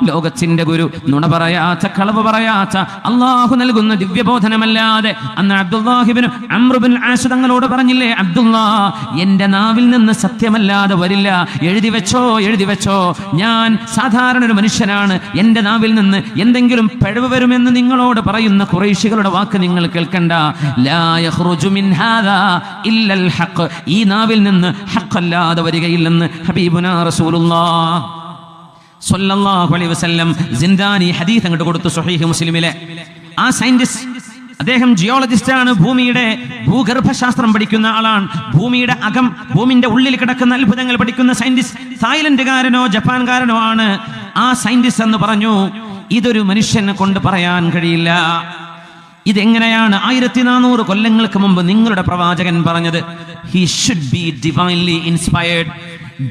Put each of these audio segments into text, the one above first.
ലോകത്തിന്റെ ഗുരു, നുണ പറയാത്ത, കളവ് പറയാത്ത, അള്ളാഹു നൽകുന്ന ദിവ്യബോധനമല്ലാതെ. അന്ന് അബ്ദുല്ലാഹിബ്നു അംർ ഇബ്നുൽ ആസ് തങ്ങളോട് പറഞ്ഞില്ലേ, അബ്ദുല്ലാ, എന്റെ നാവിൽ നിന്ന് സത്യമല്ലാതെ വരില്ല, എഴുതി വെച്ചോ. ഞാൻ സാധാരണ ഒരു മനുഷ്യനാണ്, എന്റെ നാവിൽ നിന്ന് എന്തെങ്കിലും പിഴവ് വരുമെന്ന് നിങ്ങളോട് പറയുന്ന ഖുറൈശികളുടെ വാക്ക് നിങ്ങൾ കേൾക്കണ്ട. ലാ യഖ്റുജു മിൻ ഹാദാ ഇല്ലൽ ഹഖ്, ഈ നാവിൽ നിന്ന് ഹഖല്ലാതെ വരികയില്ലെന്ന് ഹബീബുനാ റസൂലുള്ളാഹ് സ്വല്ലല്ലാഹു അലൈഹി വസല്ലം സിന്ദാനി ഹദീസ് അങ്ങോട്ട് കൊടുത്തു സ്വഹീഹ് മുസ്ലിമിലെ. ആ സയന്റിസ്റ്റ്, അദ്ദേഹം ജിയോളജിസ്റ്റ് ആണ്, ഭൂമിയുടെ ഭൂഗർഭശാസ്ത്രം പഠിക്കുന്ന ആളാണ്, ഭൂമിയുടെ അകം, ഭൂമിന്റെ ഉള്ളിൽ കിടക്കുന്ന അത്ഭുതങ്ങൾ പഠിക്കുന്ന സയന്റിസ്റ്റ്. തായ്ലൻഡുകാരനോ ജപ്പാൻകാരനോ ആണ് ആ സയന്റിസ്റ്റ് എന്ന് പറഞ്ഞു, ഇതൊരു മനുഷ്യനെ കൊണ്ട് പറയാൻ കഴിയില്ല. ഇതെങ്ങനെയാണ് 1400 കൊല്ലങ്ങൾക്ക് മുമ്പ് നിങ്ങളുടെ പ്രവാചകൻ പറഞ്ഞത്? He should be divinely inspired.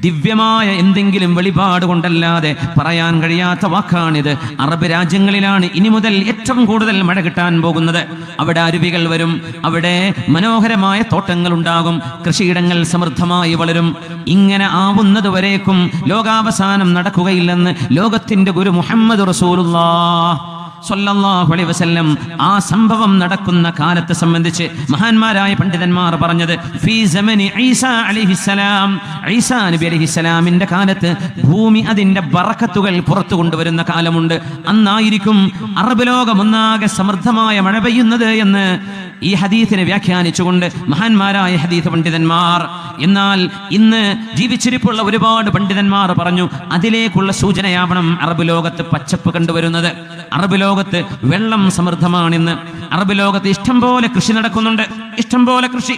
ദിവ്യമായ എന്തെങ്കിലും വെളിപാട് കൊണ്ടല്ലാതെ പറയാൻ കഴിയാത്ത വാക്കാണിത്. അറബ് രാജ്യങ്ങളിലാണ് ഇനി മുതൽ ഏറ്റവും കൂടുതൽ മഴ കിട്ടാൻ പോകുന്നത്. അവിടെ അരുവികൾ വരും, അവിടെ മനോഹരമായ തോട്ടങ്ങൾ ഉണ്ടാകും, കൃഷിയിടങ്ങൾ സമൃദ്ധമായി വളരും. ഇങ്ങനെ ആവുന്നത് വരേക്കും ലോകാവസാനം നടക്കുകയില്ലെന്ന് ലോകത്തിന്റെ ഗുരു മുഹമ്മദ് റസൂലുള്ളാഹ് സ്വല്ലല്ലാഹു അലൈഹി വസല്ലം ആ സംഭവം നടക്കുന്ന കാലത്തെ സംബന്ധിച്ച് മഹാന്മാരായ പണ്ഡിതന്മാർ പറഞ്ഞത്, ഫീ സമനി ഈസാ അലൈഹിസ്സലാം, ഈസാ നബി അലൈഹിസ്സലാമിന്റെ കാലത്ത് ഭൂമി അതിന്റെ ബറക്കത്തുകൾ പുറത്തു കൊണ്ടുവരുന്ന കാലമുണ്ട്. അന്നായിരിക്കും അറബ് ലോകം ഒന്നാകെ സമൃദ്ധമായ മഴ പെയ്യുന്നത് എന്ന് ഈ ഹദീസിനെ വ്യാഖ്യാനിച്ചുകൊണ്ട് മഹാന്മാരായ ഹദീസ് പണ്ഡിതന്മാർ. എന്നാൽ ഇന്ന് ജീവിച്ചിരിപ്പുള്ള ഒരുപാട് പണ്ഡിതന്മാർ പറഞ്ഞു, അതിലേക്കുള്ള സൂചനയാവണം അറബ് ലോകത്ത് പച്ചപ്പ് കണ്ടുവരുന്നത്. അറബ് ലോകത്ത് വെള്ളം സമൃദ്ധമാണിന്ന്. അറബ് ലോകത്ത് ഇഷ്ടം പോലെ കൃഷി നടക്കുന്നുണ്ട്, ഇഷ്ടം പോലെ കൃഷി.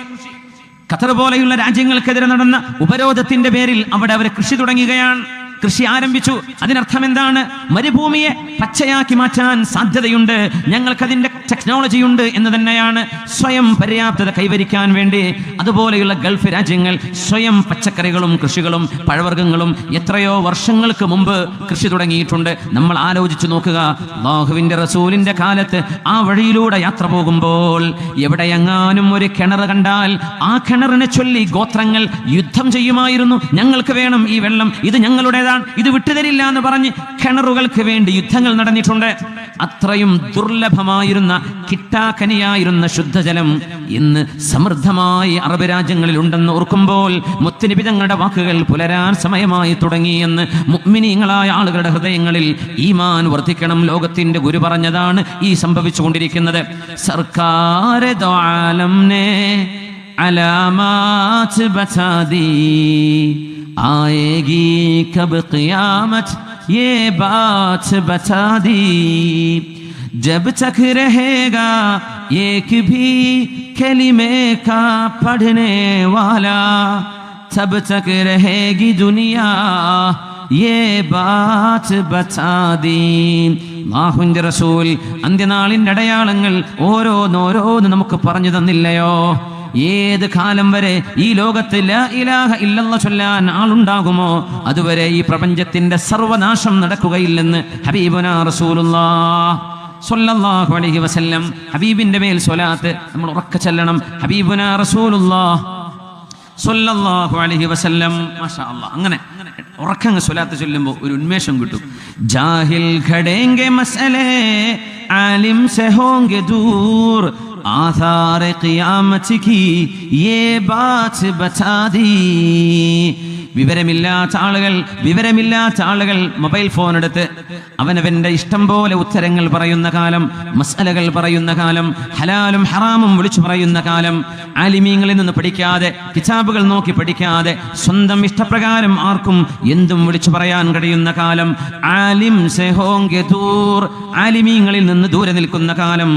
ഖത്തർ പോലെയുള്ള രാജ്യങ്ങൾക്കെതിരെ നടന്ന ഉപരോധത്തിന്റെ പേരിൽ അവിടെ അവർ കൃഷി തുടങ്ങുകയാണ്, കൃഷി ആരംഭിച്ചു. അതിനർത്ഥം എന്താണ്? മരുഭൂമിയെ പച്ചയാക്കി മാറ്റാൻ സാധ്യതയുണ്ട്, ഞങ്ങൾക്കതിന്റെ ടെക്നോളജി ഉണ്ട് എന്ന് തന്നെയാണ്. സ്വയം പര്യാപ്തത കൈവരിക്കാൻ വേണ്ടി അതുപോലെയുള്ള ഗൾഫ് രാജ്യങ്ങൾ സ്വയം പച്ചക്കറികളും കൃഷികളും പഴവർഗ്ഗങ്ങളും എത്രയോ വർഷങ്ങൾക്ക് മുമ്പ് കൃഷി തുടങ്ങിയിട്ടുണ്ട്. നമ്മൾ ആലോചിച്ചു നോക്കുക, അല്ലാഹുവിന്റെ റസൂലിന്റെ കാലത്ത് ആ വഴിയിലൂടെ യാത്ര പോകുമ്പോൾ എവിടെയെങ്ങാനും ഒരു കിണർ കണ്ടാൽ ആ കിണറിനെ ചൊല്ലി ഗോത്രങ്ങൾ യുദ്ധം ചെയ്യുമായിരുന്നു. ഞങ്ങൾക്ക് വേണം ഈ വെള്ളം, ഇത് ഞങ്ങളുടെ, ഇത് വിട്ടുതരില്ല എന്ന് പറഞ്ഞ് കിണറുകൾക്ക് വേണ്ടി യുദ്ധങ്ങൾ നടന്നിട്ടുണ്ട്. അത്രയും ദുർലഭമായിരുന്ന, കിട്ടാക്കനിയായിരുന്ന ശുദ്ധജലം ഇന്ന് സമൃദ്ധമായി അറബ് രാജ്യങ്ങളിൽ ഉണ്ടെന്ന് ഓർക്കുമ്പോൾ മുത്തുനബി തങ്ങളുടെ വാക്കുകൾ പുലരാൻ സമയമായി തുടങ്ങി എന്ന് മുഅ്മിനീങ്ങളായ ആളുകളുടെ ഹൃദയങ്ങളിൽ ഈമാൻ വർദ്ധിക്കണം. ലോകത്തിന്റെ ഗുരു പറഞ്ഞതാണ് ഈ സംഭവിച്ചുകൊണ്ടിരിക്കുന്നത്. സർക്കാർ ദോ ആലം നെ അലാമാത് ബതാ ദീ, आएगी कब क़ियामत ये बात बता दी, जब तक रहेगा एक भी कलिमे का पढ़ने वाला तब तक रहेगी दुनिया ये बात बता दी. അല്ലാഹുവിന്റെ റസൂൽ അന്ത്യനാളിന്റെ അടയാളങ്ങൾ ഓരോന്നോരോന്ന് നമുക്ക് പറഞ്ഞു തന്നില്ലയോ? ഏത് കാലം വരെ ഈ ലോകത്ത് ലാ ഇലാഹ ഇല്ലല്ലാഹ് ചൊല്ലാൻ ആളുണ്ടാകുമോ അതുവരെ ഈ പ്രപഞ്ചത്തിന്റെ സർവനാശം നടക്കുകയില്ലെന്ന് ഹബീബുനാ റസൂലുള്ളാഹ് സ്വല്ലല്ലാഹു അലൈഹി വസല്ലം. ഹബീബിന്റെ മേൽ സ്വലാത്ത് നമ്മൾ ഉറക്കെ ചൊല്ലണം. ഹബീബുനാ റസൂലുള്ളാഹ് സ്വല്ലല്ലാഹു അലൈഹി വസല്ലം. മാഷാ അല്ലാഹ്, അങ്ങനെ ഉറക്കങ്ങ് സ്വലാത്ത് ചൊല്ലുമ്പോൾ ഒരു ഉന്മേഷം കിട്ടും. ജാഹിൽ ഖടേംഗെ മസലെ ആലിം സെ ഹോംഗെ ദൂർ, ആഥാർ ഖിയാമത് കി യേ ബാത് ബതാ ദീ. വിവരമില്ലാത്ത ആളുകൾ മൊബൈൽ ഫോൺ എടുത്ത് അവനവന്റെ ഇഷ്ടം പോലെ ഉത്തരങ്ങൾ പറയുന്ന കാലം, മസ്അലകൾ പറയുന്ന കാലം, ഹലാലും ഹറാമും വിളിച്ചു പറയുന്ന കാലം, ആലിമീങ്ങളിൽ നിന്ന് പഠിക്കാതെ, കിതാബുകൾ നോക്കി പഠിക്കാതെ സ്വന്തം ഇഷ്ടപ്രകാരം ആർക്കും എന്തും വിളിച്ചു പറയാൻ കഴിയുന്ന കാലം. ആലിം സെ ഹോംഗെ ദൂർ, ആലിമീങ്ങളിൽ നിന്ന് ദൂരെ നിൽക്കുന്ന കാലം.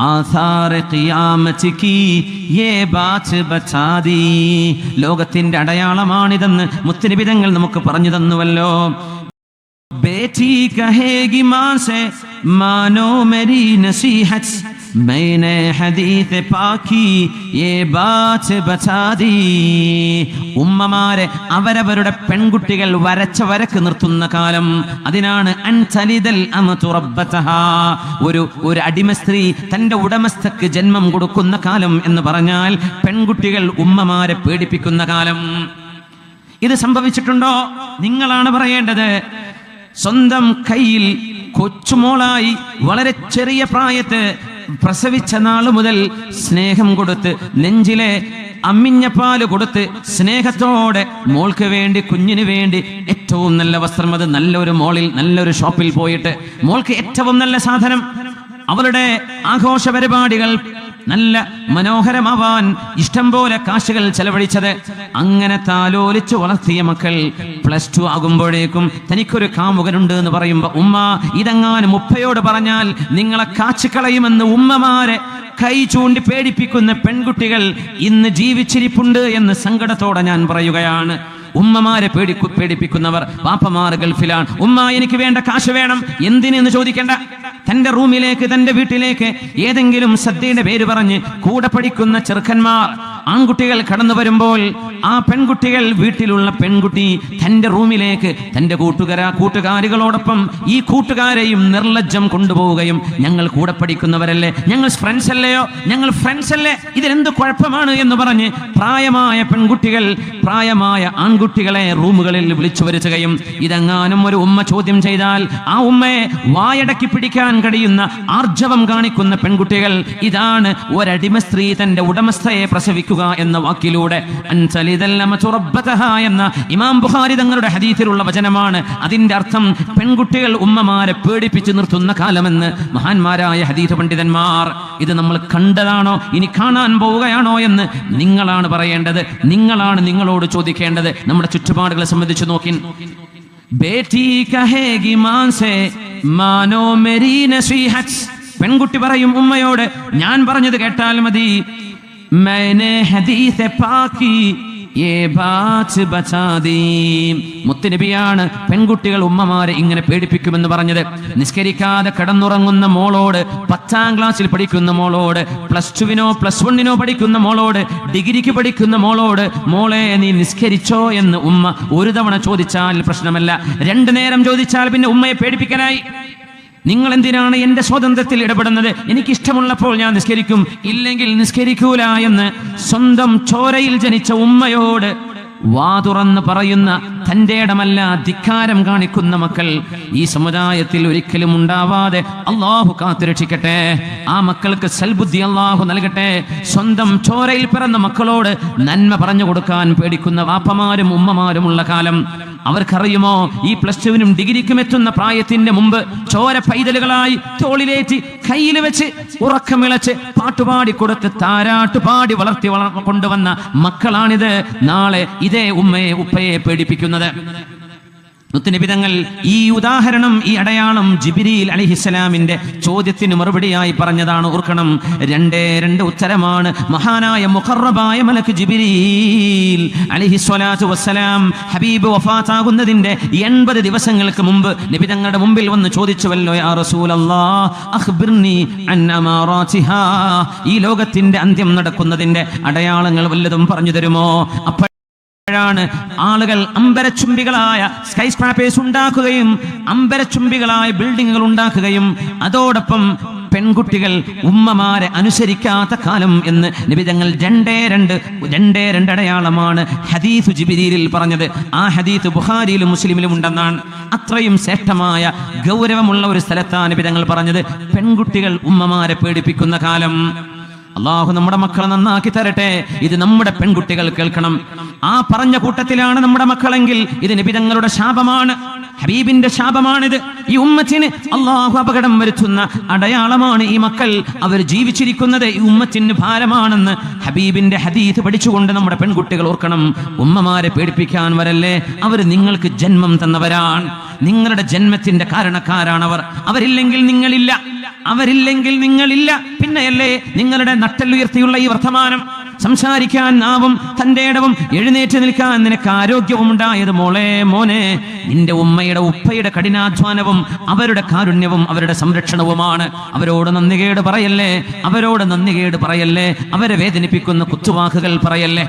ആഥാർ ഖിയാമത് കി യേ ബാത് ബതാ ദീ, ലോകത്തിന്റെ അടയാളമാണിതെന്ന് മുത്തുനബി തങ്ങൾ നമുക്ക് പറഞ്ഞു തന്നുവല്ലോ. बेटी कहेगी माँ से मानो मेरी नसीहत, मैंने हदीस पाकी ये बात बता दी. ഉമ്മമാരെ അവരവരുടെ പെൺകുട്ടികൾ വരച്ച വരക്ക് നിർത്തുന്ന കാലം. അതിനാണ് അൻതലിദൽ അമതു റബ്ബതഹാ, ഒരു അടിമ സ്ത്രീ തന്റെ ഉടമസ്ഥക്ക് ജന്മം കൊടുക്കുന്ന കാലം എന്ന് പറഞ്ഞാൽ പെൺകുട്ടികൾ ഉമ്മമാരെ പേടിപ്പിക്കുന്ന കാലം. ഇത് സംഭവിച്ചിട്ടുണ്ടോ? നിങ്ങളാണ് പറയേണ്ടത്. സ്വന്തം കയ്യിൽ കൊച്ചുമോളായി വളരെ ചെറിയ പ്രായത്ത് പ്രസവിച്ച നാള് മുതൽ സ്നേഹം കൊടുത്ത് നെഞ്ചിലെ അമ്മിഞ്ഞപ്പാല് കൊടുത്ത് സ്നേഹത്തോടെ മോൾക്ക് വേണ്ടി, കുഞ്ഞിന് വേണ്ടി ഏറ്റവും നല്ല വസ്ത്രം, അത് നല്ലൊരു മോളിൽ നല്ലൊരു ഷോപ്പിൽ പോയിട്ട് മോൾക്ക് ഏറ്റവും നല്ല സാധനം, അവളുടെ ആഘോഷ പരിപാടികൾ നല്ല മനോഹരമാവാൻ ഇഷ്ടം പോലെ കാശുകൾ ചെലവഴിച്ചത്, അങ്ങനെ താലോലിച്ചു വളർത്തിയ മക്കൾ +2 ആകുമ്പോഴേക്കും തനിക്കൊരു കാമുകനുണ്ട് എന്ന് പറയുമ്പോ ഉമ്മ ഇതെങ്ങാനും ഉപ്പയോട് പറഞ്ഞാൽ നിങ്ങളെ കാച്ചിക്കളയുമെന്ന് ഉമ്മമാരെ കൈ ചൂണ്ടി പേടിപ്പിക്കുന്ന പെൺകുട്ടികൾ ഇന്ന് ജീവിച്ചിരിപ്പുണ്ട് എന്ന് സങ്കടത്തോടെ ഞാൻ പറയുകയാണ്. ഉമ്മമാരെ പേടിപ്പിക്കുന്നവർ വാപ്പമാർ ഗൾഫിലാണ്. ഉമ്മ എനിക്ക് വേണ്ട കാശ് വേണം, എന്തിനെന്ന് ചോദിക്കേണ്ട. തന്റെ റൂമിലേക്ക്, തന്റെ വീട്ടിലേക്ക് ഏതെങ്കിലും സദ്യയുടെ പേര് പറഞ്ഞ് കൂടെ പഠിക്കുന്ന ചെറുക്കന്മാർ, ആൺകുട്ടികൾ കടന്നു വരുമ്പോൾ ആ പെൺകുട്ടികൾ, വീട്ടിലുള്ള പെൺകുട്ടി തന്റെ റൂമിലേക്ക് തന്റെ കൂട്ടുകാരികളോടൊപ്പം ഈ കൂട്ടുകാരെയും നിർലജ്ജം കൊണ്ടുപോവുകയും ഞങ്ങൾ കൂടെ പഠിക്കുന്നവരല്ലേ, ഞങ്ങൾ ഫ്രണ്ട്സ് അല്ലയോ, ഞങ്ങൾ ഫ്രണ്ട്സ് അല്ലേ, ഇതിലെന്ത് കുഴപ്പമാണ് എന്ന് പറഞ്ഞ് പ്രായമായ പെൺകുട്ടികൾ പ്രായമായ ആൺകുട്ടികളെ റൂമുകളിൽ വിളിച്ചു വരുത്തുകയും ഇതെങ്ങാനും ഒരു ഉമ്മ ചോദ്യം ചെയ്താൽ ആ ഉമ്മയെ വായടക്കി പിടിക്കാൻ കഴിയുന്ന ആർജവം കാണിക്കുന്ന പെൺകുട്ടികൾ. ഇതാണ് ഒരടിമ സ്ത്രീ തന്റെ ഉടമസ്ഥയെ പ്രസവിക്കുക എന്ന വാക്കിലൂടെ എന്ന ഇമാം ബുഖാരി തങ്ങളുടെ ഹദീസിലുള്ള വചനമാണ്. അതിന്റെ അർത്ഥം പെൺകുട്ടികൾ ഉമ്മമാരെ പേടിപ്പിച്ചു നിർത്തുന്ന കാലമെന്ന് മഹാന്മാരായ ഹദീസ് പണ്ഡിതന്മാർ. ഇത് നമ്മൾ കണ്ടതാണോ, ഇനി കാണാൻ പോവുകയാണോ എന്ന് നിങ്ങളാണ് പറയേണ്ടത്, നിങ്ങളാണ് നിങ്ങളോട് ചോദിക്കേണ്ടത്. നമ്മുടെ ചുറ്റുപാടുകളെ സംബന്ധിച്ച് നോക്കി, ബേട്ടി കഹേഗി മാൻസേ മാനോ മേരി നസീഹത്ത്, പെൺകുട്ടി പറയും ഉമ്മയോട് ഞാൻ പറഞ്ഞത് കേട്ടാൽ മതി. मैंने हदीस पाकी ये बात बचा दी. മുത്തുനബിയാണ് പെൺകുട്ടികൾ ഉമ്മമാരെ ഇങ്ങനെ പേടിപ്പിക്കുമെന്ന് പറഞ്ഞത്. നിസ്കരിക്കാതെ കിടന്നുറങ്ങുന്ന മോളോട്, 10ാം ക്ലാസ്സിൽ പഠിക്കുന്ന മോളോട്, +2നോ +1നോ പഠിക്കുന്ന മോളോട്, ഡിഗ്രിക്ക് പഠിക്കുന്ന മോളോട്, മോളെ നീ നിസ്കരിച്ചോ എന്ന് ഉമ്മ ഒരു തവണ ചോദിച്ചാൽ പ്രശ്നമല്ല, 2 നേരം ചോദിച്ചാൽ പിന്നെ ഉമ്മയെ പേടിപ്പിക്കാനായി. നിങ്ങൾ എന്തിനാണ് എൻ്റെ സ്വാതന്ത്ര്യത്തിൽ ഇടപെടുന്നത്? എനിക്കിഷ്ടമുള്ളപ്പോൾ ഞാൻ നിസ്കരിക്കും, ഇല്ലെങ്കിൽ നിസ്കരിക്കൂല എന്ന് സ്വന്തം ചോരയിൽ ജനിച്ച ഉമ്മയോട് വാതുറന്ന് പറയുന്ന തന്റെ ഇടമല്ല ധിക്കാരം കാണിക്കുന്ന മക്കൾ ഈ സമുദായത്തിൽ ഒരിക്കലും ഉണ്ടാവാതെ അള്ളാഹു കാത്തുരക്ഷിക്കട്ടെ. ആ മക്കൾക്ക് സൽബുദ്ധി അള്ളാഹു നൽകട്ടെ. സ്വന്തം ചോരയിൽ പിറന്ന മക്കളോട് നന്മ പറഞ്ഞു കൊടുക്കാൻ പേടിക്കുന്ന വാപ്പമാരും ഉമ്മമാരുമുള്ള കാലം അവർക്കറിയുമോ? ഈ +2നും ഡിഗ്രിക്കും എത്തുന്ന പ്രായത്തിന്റെ മുമ്പ് ചോര പൈതലുകളായി തോളിലേറ്റി കയ്യിൽ വെച്ച് ഉറക്കമിളച്ച് പാട്ടുപാടി കൊടുത്ത് താരാട്ടുപാടി വളർത്തി കൊണ്ടുവന്ന മക്കളാണിത്. നാളെ ഇതേ ഉമ്മയെ ഉപ്പയെ പേടിപ്പിക്കുന്നത്. മുത്തുനബിതങ്ങൾ ഈ ഉദാഹരണം, ഈ അടയാളം ജിബ്രീൽ അലൈഹിസ്സലാമിന്റെ ചോദ്യത്തിന് മറുപടിയായി പറഞ്ഞതാണ്. ഓർക്കണം, 2 ഉത്തരമാണ്. മഹാനായ മുഖറബായ മലക്ക് ജിബ്രീൽ അലൈഹിസ്സലാത്തു വസ്സലാം ഹബീബ് വഫാത്താകുന്നതിന്റെ 80 ദിവസങ്ങൾക്ക് മുമ്പ് നബിതങ്ങളുടെ മുമ്പിൽ വന്ന് ചോദിച്ചുവല്ലോ, യാ റസൂലല്ലാഹ് അഖ്ബിർനി അൻ അമാറാതിഹാ, ഈ ലോകത്തിന്റെ അന്ത്യം നടക്കുന്നതിന്റെ അടയാളങ്ങൾ വല്ലതും പറഞ്ഞു തരുമോ? ാണ് ആളുകൾ അമ്പരച്ചുംബികളായ സ്കൈ സ്ക്രാപ്പേഴ്സ് ഉണ്ടാക്കുകയും അമ്പരച്ചുംബികളായ ബിൽഡിങ്ങുകൾ ഉണ്ടാക്കുകയും അതോടൊപ്പം പെൺകുട്ടികൾ ഉമ്മമാരെ അനുസരിക്കാത്ത കാലം എന്ന് നബിതങ്ങൾ 2 അടയാളമാണ് ഹദീസ് ജിബ്രീലിൽ പറഞ്ഞത്. ആ ഹദീസ് ബുഖാരിയിലും മുസ്ലിമിലും ഉണ്ടെന്നാണ്. അത്രയും ശ്രേഷ്ഠമായ ഗൗരവമുള്ള ഒരു സ്ഥലത്താണ് നബിതങ്ങൾ പറഞ്ഞത് പെൺകുട്ടികൾ ഉമ്മമാരെ പേടിപ്പിക്കുന്ന കാലം. അള്ളാഹു നമ്മുടെ മക്കളെ നന്നാക്കി തരട്ടെ. ഇത് നമ്മുടെ പെൺകുട്ടികൾ കേൾക്കണം. ആ പറഞ്ഞ കൂട്ടത്തിലാണ് നമ്മുടെ മക്കളെങ്കിൽ ഇത് നബിതങ്ങളുടെ ശാപമാണ്, ഹബീബിന്റെ ശാപമാണിത്. ഈ ഉമ്മത്തിന് അള്ളാഹു അപകടം വരുത്തുന്ന അടയാളമാണ് ഈ മക്കൾ. അവർ ജീവിച്ചിരിക്കുന്നത് ഈ ഉമ്മത്തിന് ഭാരമാണെന്ന് ഹബീബിന്റെ ഹദീസ് പഠിച്ചുകൊണ്ട് നമ്മുടെ പെൺകുട്ടികൾ ഓർക്കണം. ഉമ്മമാരെ പേടിപ്പിക്കാൻ വരല്ലേ, അവർ നിങ്ങൾക്ക് ജന്മം തന്നവരാണ്. നിങ്ങളുടെ ജന്മത്തിന്റെ കാരണക്കാരാണവർ. അവരില്ലെങ്കിൽ നിങ്ങളില്ല, അവരില്ലെങ്കിൽ നിങ്ങളില്ല. പിന്നെയല്ലേ നിങ്ങളുടെ നട്ടെല്ലുയർത്തിയുള്ള ഈ വർത്തമാനം, സംസാരിക്കാൻ നാവും തന്റെ ഇടവും എഴുന്നേറ്റ് നിൽക്കാൻ നിനക്ക് ആരോഗ്യവും ഉണ്ടായത് മോളെ, മോനെ, നിന്റെ ഉമ്മയുടെ ഉപ്പയുടെ കഠിനാധ്വാനവും അവരുടെ കാരുണ്യവും അവരുടെ സംരക്ഷണവുമാണ്. അവരോട് നന്ദികേട് പറയല്ലേ, അവരോട് നന്ദികേട് പറയല്ലേ, അവരെ വേദനിപ്പിക്കുന്ന കുത്തുവാക്കുകൾ പറയല്ലേ.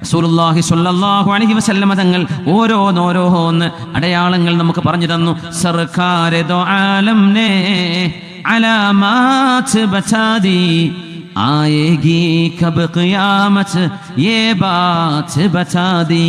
റസൂലുള്ളാഹി സ്വല്ലല്ലാഹു അലൈഹി വസല്ലമ തങ്ങൾ ഓരോന്ന് അടയാളങ്ങൾ നമുക്ക് പറഞ്ഞു തന്നു. സർക്കാരെ ദോ ആലം നേ അലാമാത് ബതാദി आएगी कब क़ियामत ये बात बता दी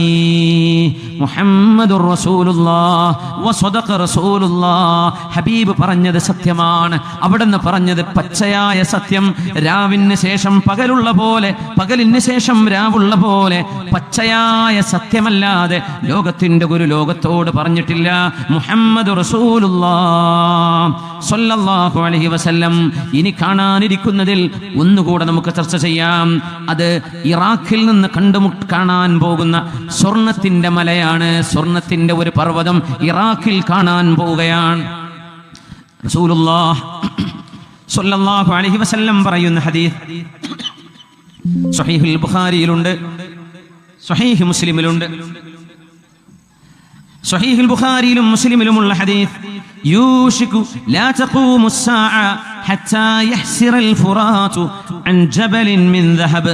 മുഹമ്മദുർ റസൂലുള്ളാഹ് വസദഖ റസൂലുള്ളാഹ്. ഹബീബ് പറഞ്ഞത് സത്യമാണ്, അവിടുന്ന് പറഞ്ഞത് പച്ചയായ സത്യം. രാവിന് ശേഷം പകലുള്ള പോലെ, പകലിന് ശേഷം രാവുള്ള പോലെ പച്ചയായ സത്യമല്ലാതെ ലോകത്തിന്റെ ഒരു ലോകത്തോട് പറഞ്ഞിട്ടില്ല മുഹമ്മദുർ റസൂലുള്ളാഹ് സ്വല്ലല്ലാഹു അലൈഹി വസല്ലം. ഇനി കാണാനിരിക്കുന്നതിൽ ഒന്നുകൂടെ നമുക്ക് ചർച്ച ചെയ്യാം. അത് ഇറാഖിൽ നിന്ന് കാണാൻ പോകുന്ന സ്വർണത്തിന്റെ മലയാണ്. സ്വർണത്തിന്റെ ഒരു പർവ്വതം ഇറാഖിൽ കാണാൻ പോവുകയാണ്. റസൂലുള്ളാഹി സ്വല്ലല്ലാഹു അലൈഹി വസല്ലം പറയുന്ന ഹദീസ് സ്വഹീഹുൽ ബുഖാരിയിലുണ്ട്, സ്വഹീഹ് മുസ്ലിമിലുണ്ട്. സ്വഹീഹുൽ ബുഖാരിയിലും മുസ്ലിമിലുമുള്ള ഹദീസ്, യൂഷികു ലാ തഖൂമു الساعة حتى يحسر الفرات عن جبل من ذهب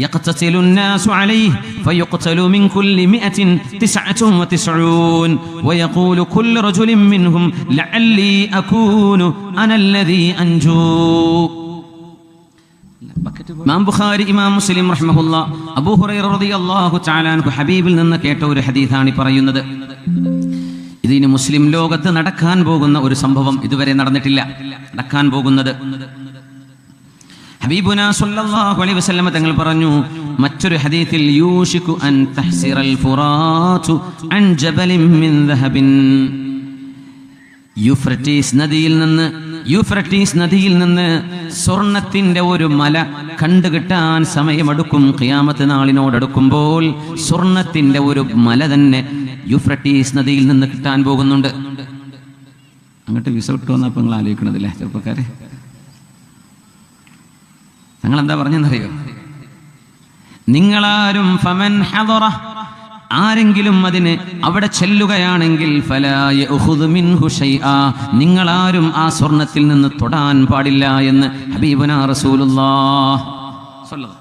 يقتتل الناس عليه فيقتل من كل 199 ويقول كل رجل منهم لعلي أكون أنا الذي أنجو. ഇമാം ബുഖാരി, ഇമാം മുസ്ലിം റഹ്മഹുല്ലാഹ് അബൂ ഹുറൈറ റളിയല്ലാഹു തആല അൻഹു ഹബീബിൽ നിന്ന് കേട്ട ഒരു ഹദീസാണ് പറയുന്നത്. ഇതിന് മുസ്ലിം ലോകത്ത് നടക്കാൻ പോകുന്ന ഒരു സംഭവം, ഇതുവരെ നടന്നിട്ടില്ല, നടക്കാൻ പോകുന്നത്. ഹബീബുനാ സ്വല്ലല്ലാഹു അലൈഹി വസല്ലം തങ്ങൾ പറഞ്ഞു മറ്റൊരു ഹദീസിൽ, യൂഷികു അൻ തഹ്സിറൽ ഫുറാതു അൻ ജബലിൻ മിൻ ദഹബിൻ. യൂഫ്രട്ടീസ് നദിയിൽ നിന്ന് സ്വർണത്തിന്റെ ഒരു മല കണ്ടുകിട്ടാൻ സമയമെടുക്കും. ഖിയാമത്ത് നാളിനോടടുക്കുമ്പോൾ സ്വർണത്തിന്റെ ഒരു മല തന്നെ യൂഫ്രട്ടീസ് നദിയിൽ നിന്ന് കിട്ടാൻ പോകുന്നുണ്ട്. അങ്ങോട്ട് വിസ കിട്ടുമെന്നപ്പോ നിങ്ങൾ ആലോചിക്കണതില്ലേ ചെറുപ്പക്കാരെ? ഞങ്ങൾ എന്താ പറഞ്ഞെന്നറിയോ? നിങ്ങളാരും ഫമൻ ഹദറ, ആരെങ്കിലും അതിന് അവിടെ ചെല്ലുകയാണെങ്കിൽ ഫലാ യഖുദു മിൻഹു ശൈആ, നിങ്ങളാരും ആ സ്വർണത്തിൽ നിന്ന് തൊടാൻ പാടില്ല എന്ന് ഹബീബുനാ റസൂലുള്ളാഹ് സ്വല്ലല്ലാഹു.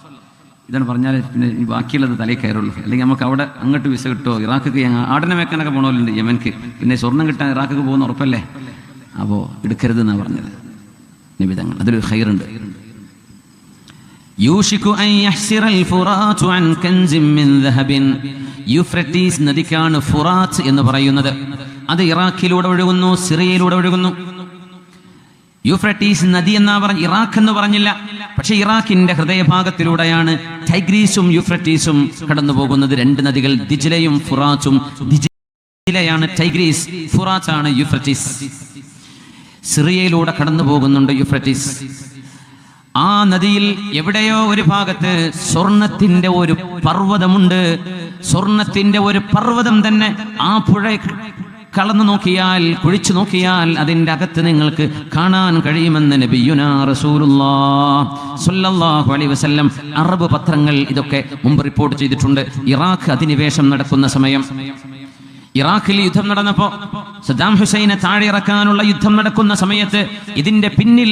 ഇതാണ് പറഞ്ഞാൽ പിന്നെ ഈ ബാക്കിയുള്ളത് തലയിൽ കയറുള്ളൂ. അല്ലെങ്കിൽ നമുക്ക് അവിടെ അങ്ങോട്ട് വിസ കിട്ടുമോ? ഇറാഖിക്ക് ആടനെ വെക്കാനൊക്കെ പോകണമല്ലോ യമൻക്ക്, പിന്നെ സ്വർണം കിട്ടാൻ ഇറാഖിക്ക് പോകുന്ന ഉറപ്പല്ലേ? അപ്പോൾ എടുക്കരുതെന്നാണ് പറഞ്ഞത് നബി തങ്ങൾ. അതിലൊരു ഖൈറുണ്ട്. യൂഷികു അൻ യഹ്സിറൽ ഫുറാതു അൻ കൻസിൻ മിൻ ദഹബിൻ. യൂഫ്രട്ടീസ് നദിക്കാണ് ഫുറാത്ത് എന്ന് പറയുന്നത്. അത് ഇറാഖിലൂടെ ഒഴുകുന്നു, സിറിയയിലൂടെ ഒഴുകുന്നു. യൂഫ്രട്ടീസ് നദി എന്നാ പറഞ്ഞ, ഇറാഖ് എന്ന് പറഞ്ഞില്ല. പക്ഷെ ഇറാഖിന്റെ ഹൃദയഭാഗത്തിലൂടെയാണ് ടൈഗ്രീസും യൂഫ്രട്ടീസും കടന്നു പോകുന്നത്. രണ്ട് നദികൾ, ദിജ്ലയും ഫുറാത്തും. ദിജ്ലയാണ് ടൈഗ്രീസ്, ഫുറാത്താണ് യൂഫ്രട്ടീസ്. സിറിയയിലൂടെ കടന്നു പോകുന്നുണ്ട് യൂഫ്രട്ടീസ്. ആ നദിയിൽ എവിടെയോ ഒരു ഭാഗത്ത് സ്വർണത്തിന്റെ ഒരു പർവ്വതമുണ്ട്. സ്വർണത്തിന്റെ ഒരു പർവ്വതം തന്നെ. ആ പുഴ കളന്നു നോക്കിയാൽ, കുഴിച്ചു നോക്കിയാൽ അതിൻ്റെ അകത്ത് നിങ്ങൾക്ക് കാണാൻ കഴിയുമെന്ന് നബിയുനാ റസൂലുള്ളാഹി സ്വല്ലല്ലാഹു അലൈഹി വസല്ലം. അറബ് പത്രങ്ങൾ ഇതൊക്കെ മുമ്പ് റിപ്പോർട്ട് ചെയ്തിട്ടുണ്ട്. ഇറാഖ് അധിനിവേശം നടക്കുന്ന സമയം, ഇറാഖിൽ യുദ്ധം നടന്നപ്പോ, സദ്ദാം ഹുസൈനെ താഴെ ഇറക്കാനുള്ള യുദ്ധം നടക്കുന്ന സമയത്ത് ഇതിന്റെ പിന്നിൽ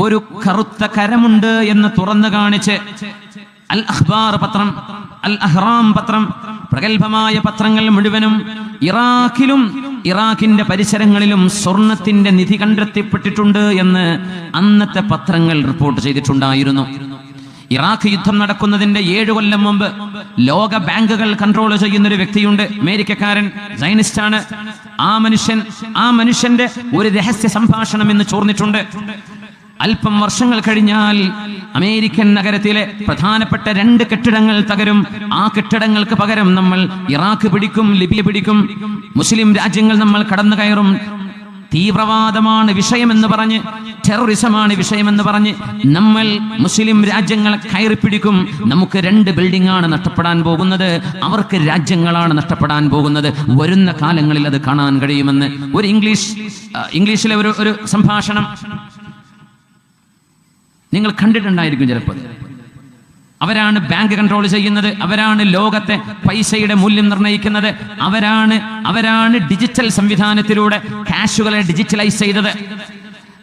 ഒരു കറുത്ത കരമുണ്ട് എന്ന് തുറന്നു കാണിച്ച് അൽ അഖ്ബാർ പത്രം, അൽ അഹ്റാം പത്രം, പ്രഗത്ഭമായ പത്രങ്ങൾ മുഴുവനും ഇറാഖിലും ഇറാഖിന്റെ പരിസരങ്ങളിലും സ്വർണത്തിന്റെ നിധി കണ്ടെത്തിപ്പെട്ടിട്ടുണ്ട് എന്ന് അന്നത്തെ പത്രങ്ങൾ റിപ്പോർട്ട് ചെയ്തിട്ടുണ്ടായിരുന്നു. ഇറാഖ് യുദ്ധം നടക്കുന്നതിന്റെ 7 കൊല്ലം മുമ്പ് ലോക ബാങ്കുകൾ കൺട്രോൾ ചെയ്യുന്ന ഒരു വ്യക്തിയുണ്ട്, അമേരിക്കക്കാരൻ, സയനിസ്റ്റാണ്. ആ മനുഷ്യന്റെ ഒരു രഹസ്യ സംഭാഷണം ഇന്ന് ചോർന്നിട്ടുണ്ട്. അല്പം വർഷങ്ങൾ കഴിഞ്ഞാൽ അമേരിക്കൻ നഗരത്തിലെ പ്രധാനപ്പെട്ട 2 കെട്ടിടങ്ങൾ തകരും. ആ കെട്ടിടങ്ങൾക്ക് പകരം നമ്മൾ ഇറാഖ് പിടിക്കും, ലിബിയ പിടിക്കും, മുസ്ലിം രാജ്യങ്ങൾ നമ്മൾ കടന്നു കയറും. തീവ്രവാദമാണ് വിഷയമെന്ന് പറഞ്ഞ്, ടെററിസമാണ് വിഷയമെന്ന് പറഞ്ഞ് നമ്മൾ മുസ്ലിം രാജ്യങ്ങളെ കയറിപ്പിടിക്കും. നമുക്ക് 2 ബിൽഡിംഗ് ആണ് നഷ്ടപ്പെടാൻ പോകുന്നത്, അവർക്ക് രാജ്യങ്ങളാണ് നഷ്ടപ്പെടാൻ പോകുന്നത്. വരുന്ന കാലങ്ങളിൽ അത് കാണാൻ കഴിയുമെന്ന് ഒരു ഇംഗ്ലീഷിലെ ഒരു സംഭാഷണം നിങ്ങൾ കണ്ടിട്ടുണ്ടായിരിക്കും ചിലപ്പോൾ. അവരാണ് ബാങ്ക് കൺട്രോൾ ചെയ്യുന്നത്, അവരാണ് ലോകത്തെ പൈസയുടെ മൂല്യം നിർണ്ണയിക്കുന്നത്, അവരാണ് ഡിജിറ്റൽ സംവിധാനത്തിലൂടെ കാശുകളെ ഡിജിറ്റലൈസ് ചെയ്തത്.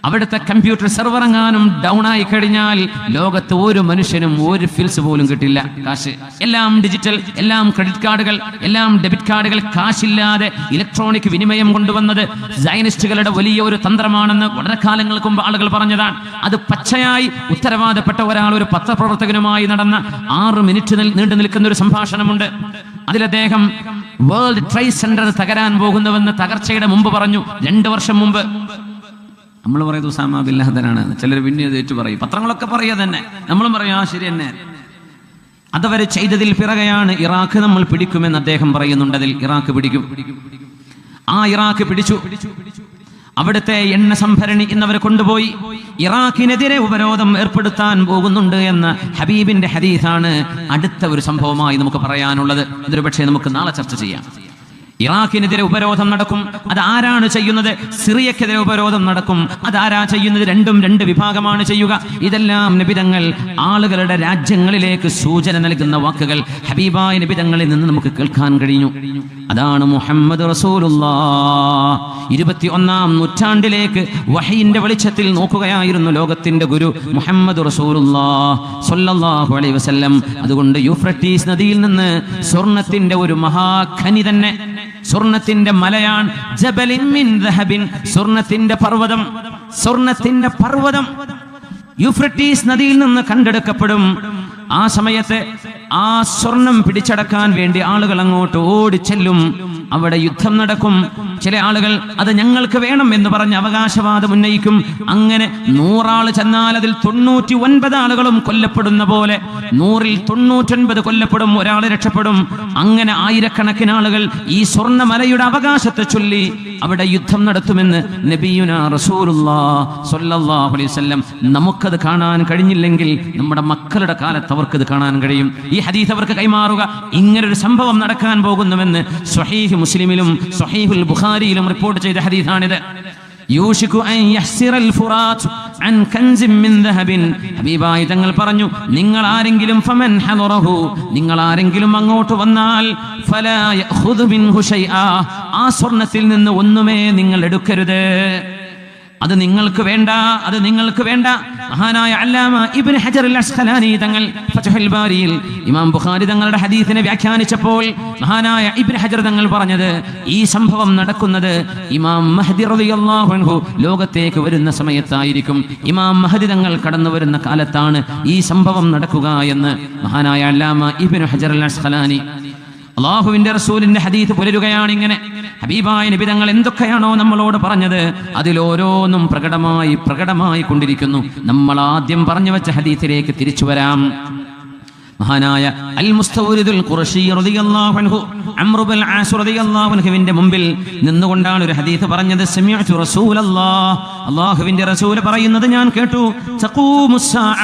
അവിടുത്തെ കമ്പ്യൂട്ടർ സെർവർ എങ്ങാനും ഡൗൺ ആയി കഴിഞ്ഞാൽ ലോകത്ത് ഒരു മനുഷ്യനും ഒരു ഫിൽസ് പോലും കിട്ടില്ല. കാശ് എല്ലാം ഡിജിറ്റൽ, എല്ലാം ക്രെഡിറ്റ് കാർഡുകൾ, എല്ലാം ഡെബിറ്റ് കാർഡുകൾ. കാശില്ലാതെ ഇലക്ട്രോണിക് വിനിമയം കൊണ്ടുവന്നത് സയനിസ്റ്റുകളുടെ വലിയ ഒരു തന്ത്രമാണെന്ന് വളരെ കാലങ്ങൾക്ക് മുമ്പ് ആളുകൾ പറഞ്ഞതാണ്. അത് പച്ചയായി ഉത്തരവാദപ്പെട്ട ഒരാൾ ഒരു പത്രപ്രവർത്തകനുമായി നടന്ന 6 മിനിറ്റ് നീണ്ടു നിൽക്കുന്ന ഒരു സംഭാഷണമുണ്ട്. അതിൽ അദ്ദേഹം വേൾഡ് ട്രേഡ് സെന്റർ തകരാൻ പോകുന്നുവെന്ന് തകർച്ചയുടെ മുമ്പ് പറഞ്ഞു. 2 വർഷം മുമ്പ്. നമ്മൾ പറയുന്നത് ഉസാമ ബിൻ ലാദനാണ്, ചിലർ പിന്നെ ഏറ്റു പറയും, പത്രങ്ങളൊക്കെ പറയുക തന്നെ, നമ്മളും പറയും ആ ശരി തന്നെ. അതവര് ചെയ്തതിൽ പിറകെയാണ് ഇറാഖ് നമ്മൾ പിടിക്കുമെന്ന് അദ്ദേഹം പറയുന്നുണ്ട്. അതിൽ ഇറാഖ് പിടിക്കും. ആ ഇറാഖ് പിടിച്ചു. അവിടുത്തെ എണ്ണ സംഭരണി ഇന്നവരെ കൊണ്ടുപോയി. ഇറാഖിനെതിരെ ഉപരോധം ഏർപ്പെടുത്താൻ പോകുന്നുണ്ട് എന്ന ഹബീബിന്റെ ഹദീസാണ് അടുത്ത ഒരു സംഭവമായി നമുക്ക് പറയാനുള്ളത്. ഇതൊരു പക്ഷേ നമുക്ക് നാളെ ചർച്ച ചെയ്യാം. ഇറാഖിനെതിരെ ഉപരോധം നടക്കും. അത് ആരാണ് ചെയ്യുന്നത്? സിറിയക്കെതിരെ ഉപരോധം നടക്കും. അതാരാ ചെയ്യുന്നത്? 2 വിഭാഗമാണ് ചെയ്യുക. ഇതെല്ലാം നബിതങ്ങൾ ആളുകളുടെ രാജ്യങ്ങളിലേക്ക് സൂചന നൽകുന്ന വാക്കുകൾ ഹബീബായ നബിതങ്ങളിൽ നിന്ന് നമുക്ക് കേൾക്കാൻ കഴിഞ്ഞു. അതാണ് മുഹമ്മദ് റസൂലുള്ളാഹ്. 21-ാം നൂറ്റാണ്ടിലേക്ക് വഹയിന്റെ വെളിച്ചത്തിൽ നോക്കുകയായിരുന്നു ലോകത്തിന്റെ ഗുരു മുഹമ്മദ് റസൂലുള്ളാഹ് സ്വല്ലല്ലാഹു അലൈഹി വസല്ലം. അതുകൊണ്ട് യൂഫ്രട്ടീസ് നദിയിൽ നിന്ന് സ്വർണത്തിന്റെ ഒരു മഹാഖനി തന്നെ, സ്വർണത്തിന്റെ മലയാൻ, ജബലിൻ മിൻ ദഹബിൻ, സ്വർണത്തിന്റെ പർവ്വതം യൂഫ്രട്ടീസ് നദിയിൽ നിന്ന് കണ്ടെടുക്കപ്പെടും. ആ സമയത്ത് ആ സ്വർണം പിടിച്ചടക്കാൻ വേണ്ടി ആളുകൾ അങ്ങോട്ട് ഓടിച്ചെല്ലും. അവിടെ യുദ്ധം നടക്കും. ചില ആളുകൾ അത് ഞങ്ങൾക്ക് വേണം എന്ന് പറഞ്ഞ് അവകാശവാദം ഉന്നയിക്കും. അങ്ങനെ 100 ആൾ ചെന്നാൽ അതിൽ 99 ആളുകളും കൊല്ലപ്പെടുന്ന പോലെ 100-ൽ 99 കൊല്ലപ്പെടും, ഒരാൾ രക്ഷപ്പെടും. അങ്ങനെ ആയിരക്കണക്കിന് ആളുകൾ ഈ സ്വർണ്ണമലയുടെ അവകാശത്തെ ചൊല്ലി അവിടെ യുദ്ധം നടത്തുമെന്ന് നബിയുനാ റസൂലുള്ളാഹി സ്വല്ലല്ലാഹു അലൈഹി വസല്ലം. നമുക്കത് കാണാൻ കഴിഞ്ഞില്ലെങ്കിൽ നമ്മുടെ മക്കളുടെ കാലത്ത് അവർക്കത് കാണാൻ കഴിയും. ഈ ഹദീസ് അവർക്ക് കൈമാറുക. ഇങ്ങനൊരു സംഭവം നടക്കാൻ പോകുന്നുവെന്ന് സ്വഹീഹ് മുസ്ലിമിലും സ്വഹീഹുൽ ബുഖാരിയിലും റിപ്പോർട്ട് ചെയ്ത ഹദീസാണിത്. യൂഷികു അൻ യഹ്സിറൽ ഫുറാത്ത് അൻ കൻസിൻ മിൻ ദഹബിൻ. ഹബീബായ തങ്ങൾ പറഞ്ഞു, നിങ്ങൾ ആരെങ്കിലും ഫമൻ ഹദറഹു, നിങ്ങൾ ആരെങ്കിലും അങ്ങോട്ട് വന്നാൽ ഫലാ യഖുദു മിൻഹു ശൈആ, ആ സ്വർണ്ണത്തിൽ നിന്ന് ഒന്നുമേ നിങ്ങൾ എടുക്കരുത്. അത് നിങ്ങൾക്ക് വേണ്ട. മഹാനായ അല്ലാമ ഇബ്നു ഹജർ അൽ അസ്ഖലാനി തങ്ങൾ ഫത്ഹുൽ ബാരിയിൽ ഇമാം ബുഖാരി തങ്ങളുടെ ഹദീസിനെ വ്യാഖ്യാനിച്ചപ്പോൾ മഹാനായ ഇബ്നു ഹജർ തങ്ങൾ പറഞ്ഞത്, ഈ സംഭവം നടക്കുന്നത് ഇമാം മഹ്ദി റളിയല്ലാഹു അൻഹു ലോകത്തേക്ക് വരുന്ന സമയത്തായിരിക്കും. ഇമാം മഹ്ദി തങ്ങൾ കടന്നു വരുന്ന കാലത്താണ് ഈ സംഭവം നടക്കുക എന്ന് മഹാനായ അല്ലാമ ഇബ്നു ഹജർ അൽ അസ്ഖലാനി. അല്ലാഹുവിന്റെ റസൂലിന്റെ ഹദീസ് പുലരുകയാണ്. ഇങ്ങനെ ഹബീബായ നബി തങ്ങൾ എന്തൊക്കെയാണോ നമ്മളോട് പറഞ്ഞത് അതിലോരോന്നും പ്രകടമായി കൊണ്ടിരിക്കുന്നു. നമ്മൾ ആദ്യം പറഞ്ഞു വെച്ച ഹദീസിലേക്ക് തിരിച്ചു വരാം. മഹാനായ അൽ മുസ്തവരിദുൽ ഖുറശി റളിയല്ലാഹു അൻഹു അംർ ഇബ്നുൽ ആസ് റളിയല്ലാഹു അൻഹുവിന്റെ മുമ്പിൽ നിന്നുകൊണ്ടാണ് ഒരു ഹദീസ് പറഞ്ഞത്. സമിഅതു റസൂലല്ലാഹ്, അല്ലാഹുവിന്റെ റസൂൽ പറയുന്നത് ഞാൻ കേട്ടു. തഖൂമുസ്സാഅ,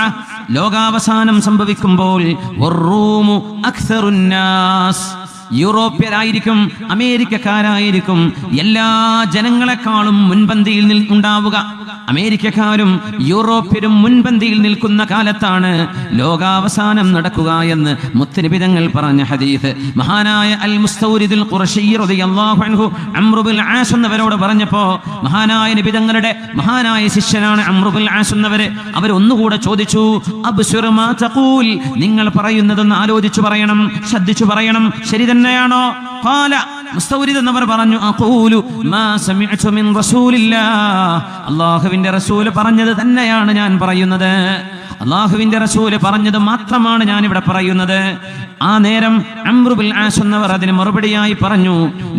ലോകാവസാനം സംഭവിക്കുമ്പോൾ വറൂമു അക്സറുൻ നാസ്, യൂറോപ്യരായിരിക്കും, അമേരിക്കക്കാരായിരിക്കും എല്ലാ ജനങ്ങളെക്കാളും മുൻപന്തിയിൽ ഉണ്ടാവുക. അമേരിക്കക്കാരും യൂറോപ്യരും മുൻപന്തിയിൽ നിൽക്കുന്ന കാലത്താണ് ലോകാവസാനം നടക്കുക എന്ന് മുത്തനബി തങ്ങൾ പറഞ്ഞ ഹദീസ് മഹാനായ അൽ മുസ്തൗരിദുൽ ഖുറശി റളിയല്ലാഹു അൻഹു അംർ ഇബ്നുൽ ആസ് എന്നവരോട് പറഞ്ഞപ്പോൾ മഹാനായ നബി തങ്ങളുടെ മഹാനായ ശിഷ്യനാണ് അംർ ഇബ്നുൽ ആസ് എന്നവർ. അവർ ഒന്നുകൂടെ ചോദിച്ചു, അബ്ശിർ മാ തഖൂൽ, നിങ്ങൾ പറയുന്നതൊന്ന് ആലോചിച്ചു പറയണം, ശ്രദ്ധിച്ചു പറയണം, ശരി തന്നെയാണോ? ഖാല, മുസ്തൗരിദ് എന്നവർ പറഞ്ഞു, അഖൂലു മാ സമിഅതു മിൻ റസൂലില്ലാഹ്, അല്ലാഹുവിന്റെ റസൂൽ പറഞ്ഞത് തന്നെയാണ് ഞാൻ പറയുന്നത്. അല്ലാഹുവിന്റെ റസൂൽ പറഞ്ഞത് മാത്രമാണ് ഞാൻ ഇവിടെ പറയുന്നത്. ആ നേരം അംർ ഇബ്നുൽ ആസ് എന്നവർ അതിന് മറുപടിയായി പറഞ്ഞു,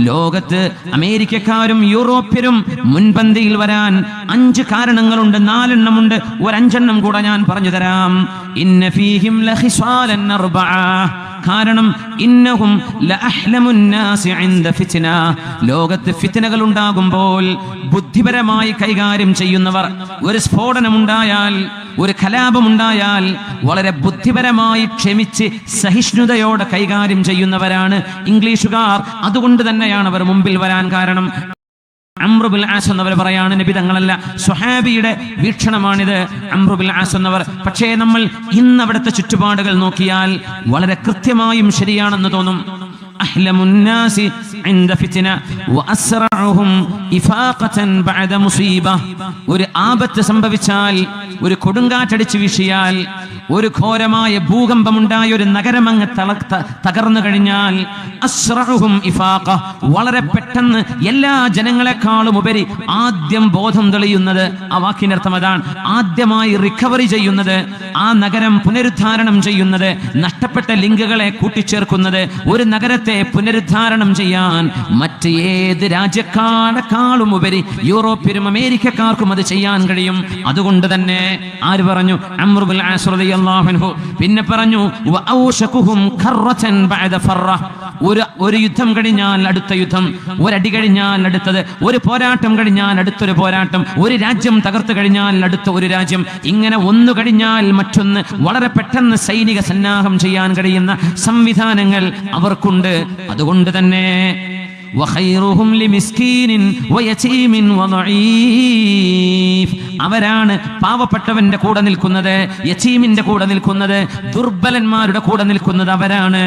ലോകത്ത് അമേരിക്കക്കാരും യൂറോപ്യരും മുൻപന്തിയിൽ വരാൻ 5 കാരണങ്ങളുണ്ട്, 4 എണ്ണമുണ്ട്. ഒരു 5 എണ്ണം കൂടെ ഞാൻ പറഞ്ഞു തരാം. ഇന്ന ഫീഹിം ലഖിസാലൻ അർബഅ, കാരണം ഇന്നഹും ലഅഹ്ലമുൻ നാസി ഇൻദ ഫിത്ന, ലോകത്ത് ഫിത്നകൾ ഉണ്ടാകുമ്പോൾ ബുദ്ധിപരമായി കൈകാര്യം ചെയ്യുന്നവർ, ഒരു സ്ഫോടനമുണ്ടായാൽ, ഒരു കലാപമുണ്ടായാൽ വളരെ ബുദ്ധിപരമായി ക്ഷമിച്ച് സഹിഷ്ണുതയോടെ കൈകാര്യം ചെയ്യുന്നവരാണ് ഇംഗ്ലീഷുകാർ. അതുകൊണ്ട് തന്നെയാണ് അവർ മുമ്പിൽ വരാൻ കാരണം. അംർ ഇബ്നുൽ ആസ് എന്നവർ പറയാണ്, നബി തങ്ങളല്ല, സ്വഹാബിയുടെ വീക്ഷണമാണിത്. അംർ ഇബ്നുൽ ആസ് എന്നവർ. പക്ഷേ നമ്മൾ ഇന്ന് അവിടുത്തെ ചുറ്റുപാടുകൾ നോക്കിയാൽ വളരെ കൃത്യമായും ശരിയാണെന്ന് തോന്നും. അഹ്ലമുൻ നാസി ഇൻദ ഫിത്ന വഅസ്റഉഹും ഇഫാഖതൻ ബഅദ മുസീബ. ഒരു ആപത്ത് സംഭവിച്ചാൽ, ഒരു കൊടുങ്കാറ്റടിച്ചു വീശിയാൽ, ഒരു ഘോരമായ ഭൂകമ്പമുണ്ടായ ഒരു നഗരം അങ്ങ് തകർന്നു കഴിഞ്ഞാൽ, അസ്റഉഹും ഇഫാഖ, വളരെ പെട്ടെന്ന് എല്ലാ ജനങ്ങളെക്കാളും ഉപരി ആദ്യം ബോധം തെളിയുന്നത്, ആ വാക്കിനർത്ഥം അതാണ്, ആദ്യമായി റിക്കവറി ചെയ്യുന്നത്, ആ നഗരം പുനരുദ്ധാരണം ചെയ്യുന്നത്, നഷ്ടപ്പെട്ട ലിങ്കുകളെ കൂട്ടിച്ചേർക്കുന്നത്, ഒരു നഗരത്തെ പുനരുദ്ധാരണം ചെയ്യാൻ മറ്റ് ഏത് രാജ്യക്കാരെക്കാളും ഉപരി യൂറോപ്യരും അമേരിക്കക്കാർക്കും അത് ചെയ്യാൻ കഴിയും. അതുകൊണ്ട് തന്നെ ആര് പറഞ്ഞു? അംർ ബിൻ ആസ് റളിയല്ലാഹു അൻഹു. പിന്നെ പറഞ്ഞു വഔശകുഹും ഖറതൻ ബഅദ ഫറ. ഒരു യുദ്ധം കഴിഞ്ഞാൽ അടുത്ത യുദ്ധം, ഒരടി കഴിഞ്ഞാൽ അടുത്തത്, ഒരു പോരാട്ടം കഴിഞ്ഞാൽ അടുത്തൊരു പോരാട്ടം, ഒരു രാജ്യം തകർത്തു കഴിഞ്ഞാൽ അടുത്ത ഒരു രാജ്യം, ഇങ്ങനെ ഒന്ന് കഴിഞ്ഞാൽ മറ്റൊന്ന് വളരെ പെട്ടെന്ന് സൈനിക സന്നാഹം ചെയ്യാൻ കഴിയുന്ന സംവിധാനങ്ങൾ അവർക്കുണ്ട്. അതുകൊണ്ട് തന്നെ വഖൈറുഹും ലിമിസ്കീനിൻ വയതീമിൻ വദഈഫ്, അവരാണ് പാവപ്പെട്ടവന്റെ കൂടെ നിൽക്കുന്നത്, യതീമിന്റെ കൂടെ നിൽക്കുന്നത്, ദുർബലന്മാരുടെ കൂടെ നിൽക്കുന്നത് അവരാണ്.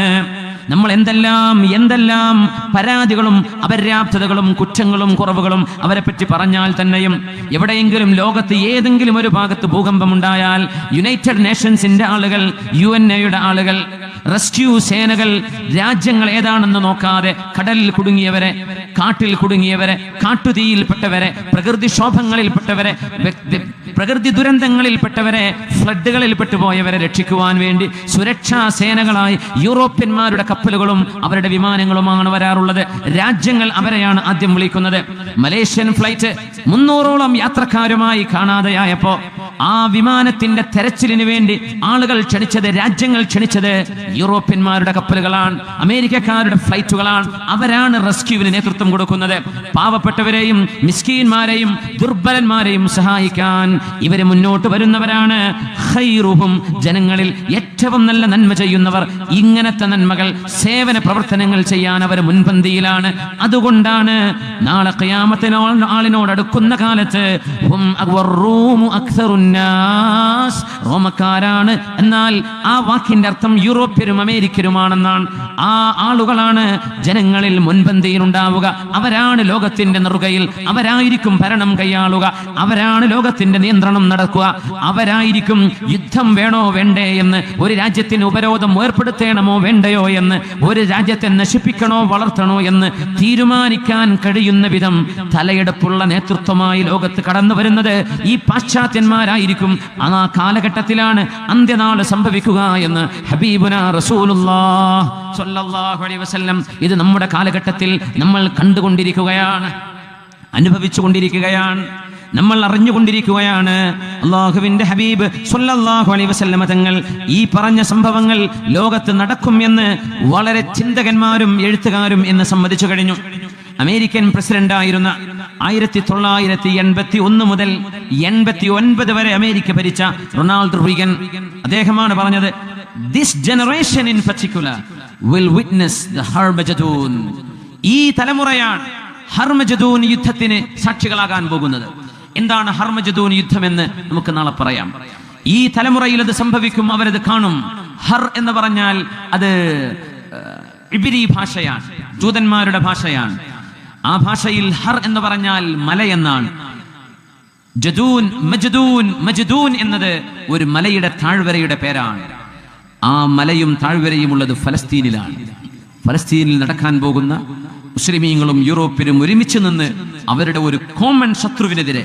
നമ്മൾ എന്തെല്ലാം പരാതികളും അപര്യാപ്തതകളും കുറ്റങ്ങളും കുറവുകളും അവരെ പറ്റി പറഞ്ഞാൽ തന്നെയും, എവിടെയെങ്കിലും ലോകത്ത് ഏതെങ്കിലും ഒരു ഭാഗത്ത് ഭൂകമ്പമുണ്ടായാൽ യുണൈറ്റഡ് നേഷൻസിന്റെ ആളുകൾ, UNA-യുടെ ആളുകൾ, റെസ്ക്യൂ സേനകൾ, രാജ്യങ്ങൾ ഏതാണെന്ന് നോക്കാതെ കടലിൽ കുടുങ്ങിയവരെ, കാട്ടിൽ കുടുങ്ങിയവരെ, കാട്ടുതീയിൽപ്പെട്ടവരെ, പ്രകൃതിക്ഷോഭങ്ങളിൽപ്പെട്ടവരെ, പ്രകൃതി ദുരന്തങ്ങളിൽപ്പെട്ടവരെ, ഫ്ലഡുകളിൽ പെട്ടുപോയവരെ രക്ഷിക്കുവാൻ വേണ്ടി സുരക്ഷാ സേനകളായി യൂറോപ്യന്മാരുടെ കപ്പലുകളും അവരുടെ വിമാനങ്ങളുമാണ് വരാറുള്ളത്. രാജ്യങ്ങൾ അവരെയാണ് ആദ്യം വിളിക്കുന്നത്. മലേഷ്യൻ ഫ്ലൈറ്റ് 300ഓളം യാത്രക്കാരുമായി കാണാതെയായപ്പോ ആ വിമാനത്തിന്റെ തെരച്ചിലിന് വേണ്ടി ആളുകൾ ക്ഷണിച്ചത്, രാജ്യങ്ങൾ ക്ഷണിച്ചത് യൂറോപ്യന്മാരുടെ കപ്പലുകളാണ്, അമേരിക്കക്കാരുടെ ഫ്ലൈറ്റുകളാണ്. അവരാണ് റെസ്ക്യൂവിന് നേതൃത്വം കൊടുക്കുന്നത്. പാവപ്പെട്ടവരെയും മിസ്കീന്മാരെയും ദുർബലന്മാരെയും സഹായിക്കാൻ ഇവര് മുന്നോട്ട് വരുന്നവരാണ്. ഖൈറുഹും, ജനങ്ങളിൽ ഏറ്റവും നല്ല നന്മ ചെയ്യുന്നവർ, ഇങ്ങനത്തെ നന്മകൾ, സേവന പ്രവർത്തനങ്ങൾ ചെയ്യാൻ അവർ മുൻപന്തിയിലാണ്. അതുകൊണ്ടാണ് നാളെ ഖിയാമത്തിന് ആളിനോട് അടുക്കുന്ന കാലത്ത് റോമക്കാരാണ്, എന്നാൽ ആ വാക്കിന്റെ അർത്ഥം യൂറോപ്യരും അമേരിക്കരുമാണെന്നാണ്. ആ ആളുകളാണ് ജനങ്ങളിൽ മുൻപന്തിയിൽ ഉണ്ടാവുക. അവരാണ് ലോകത്തിന്റെ നെറുകയിൽ, അവരായിരിക്കും ഭരണം കൈയാളുക, അവരാണ് ലോകത്തിന്റെ നിയന്ത്രണം നടക്കുക, അവരായിരിക്കും യുദ്ധം വേണോ വേണ്ടേ എന്ന്, ഒരു രാജ്യത്തിന് ഉപരോധം ഏർപ്പെടുത്തണമോ വേണ്ടയോ എന്ന്, ഒരു രാജ്യത്തെ നശിപ്പിക്കണോ വളർത്തണോ എന്ന് തീരുമാനിക്കാൻ കഴിയുന്ന വിധം തലയെടുപ്പുള്ള നേതൃത്വമായി ലോകത്ത് കടന്നു വരുന്നത് ഈ പാശ്ചാത്യന്മാരായിരിക്കും. ആ കാലഘട്ടത്തിലാണ് അന്ത്യനാൾ സംഭവിക്കുക എന്ന് ഹബീബുനാ റസൂലുള്ളാഹി സ്വല്ലല്ലാഹു അലൈഹി വസല്ലം ഇത് നമ്മുടെ കാലഘട്ടത്തിൽ നമ്മൾ കണ്ടുകൊണ്ടിരിക്കുകയാണ്, അനുഭവിച്ചുകൊണ്ടിരിക്കുകയാണ്, നമ്മൾ അറിഞ്ഞുകൊണ്ടിരിക്കുകയാണ്. അല്ലാഹുവിന്റെ ഹബീബ് സ്വല്ലല്ലാഹു അലൈഹി വസല്ലം തങ്ങൾ ഈ പറഞ്ഞ സംഭവങ്ങൾ ലോകത്ത് നടക്കും എന്ന് വളരെ ചിന്തകന്മാരും എഴുത്തുകാരും എന്ന് സമ്മതിച്ചു കഴിഞ്ഞു. അമേരിക്കൻ പ്രസിഡന്റായിരുന്ന 1981 മുതൽ 89 വരെ അമേരിക്ക ഭരിച്ച റൊണാൾഡ് റീഗൻ, അദ്ദേഹമാണ് പറഞ്ഞത്, this generation in particular will witness the Harmagedon. ഈ തലമുറയാണ് ഹർമജദൂൻ യുദ്ധത്തിന് സാക്ഷികളാകാൻ പോകുന്നത്. എന്താണ് ഹർമജദൂൻ യുദ്ധമെന്ന് നമുക്ക് നാളെ പറയാം. ഈ തലമുറയിൽ അത് സംഭവിക്കും, അവരത് കാണും. ഹർ എന്ന് പറഞ്ഞാൽ അത് ഇബ്രി ഭാഷയാണ്, ജൂതന്മാരുടെ ഭാഷയാണ്. ആ ഭാഷയിൽ ഹർ എന്ന് പറഞ്ഞാൽ മല എന്നാണ്. ജദൂൻ, മജ്ദൂൻ, മജ്ദൂൻ എന്നത് ഒരു മലയുടെ താഴ്വരയുടെ പേരാണ്. ആ മലയും താഴ്വരയും ഉള്ളത് ഫലസ്തീനിലാണ്. ഫലസ്തീനിൽ നടക്കാൻ പോകുന്ന മുസ്ലിമീങ്ങളും യൂറോപ്യരും ഒരുമിച്ച് നിന്ന് അവരുടെ ഒരു കോമൺ ശത്രുവിനെതിരെ,